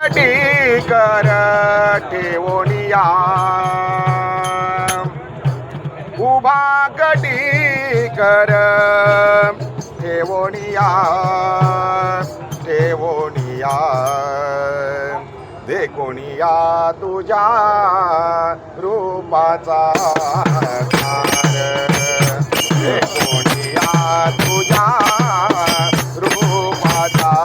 कर ठेवोनिया उभा कटी कर ठेवोनिया ठेवोनिया देखोनिया तुझ्या रूपाचा देखोनिया तुझ्या रूपाचा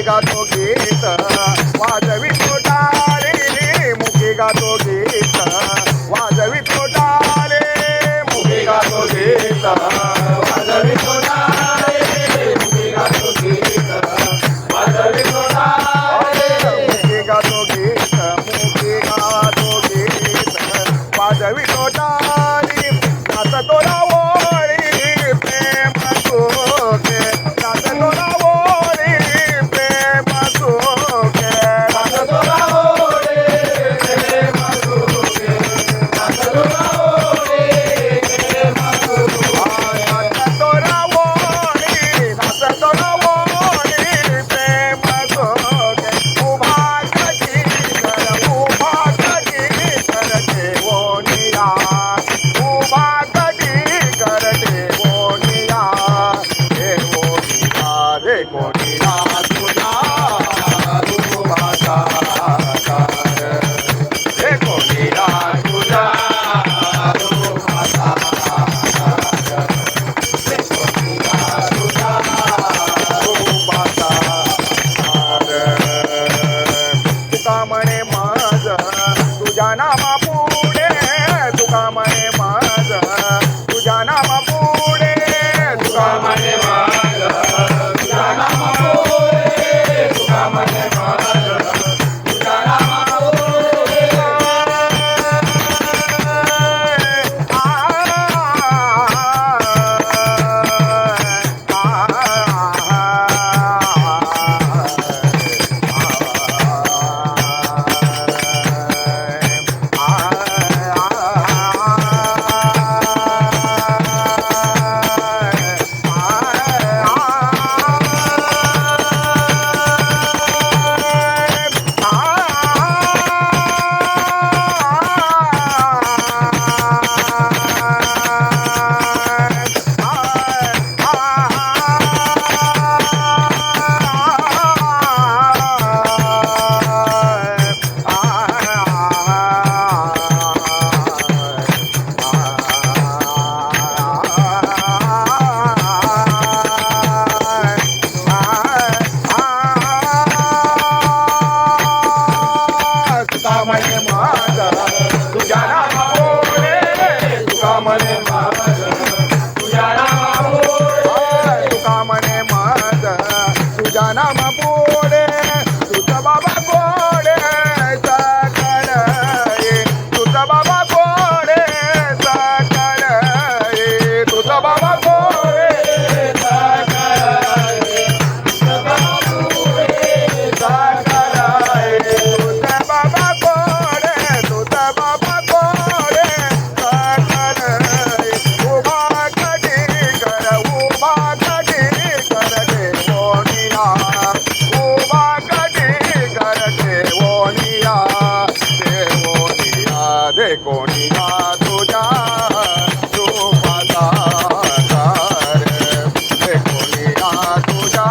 गातो गीत वाजवी तोटारे मुखी गातो गीत वाजवी तोटारे मुखी गातो गीत वाजवी तोटारे मुखी गातो गीत वाजवी तोटारे मुखी गातो गीत वाजवी तोटारे नाच तोला ओळी प्रेम सोके नाच तोला म्हणे माझ तुझ्या नामा पुढे तुका म्हणे माझ तुझ्या नामा पुढे तुका म्हणे माझ तुझ्या नामा पुढे नाम पुढे तुझा बाबा गोडे सकळ ये तुझा बाबा गोडे सकळ ये तुझा बाबा गोडे सकळ ये तुझा बाबा गोडे सकळ ये तुझा बाबा गोडे तुझा बाबा गोडे सकळ ये उभा कटी कर देवोनिया उभा कटी कर देवोनिया देवोनिया देखोनिया तुझ्या रूपाचा आकार देखोनिया तुझ्या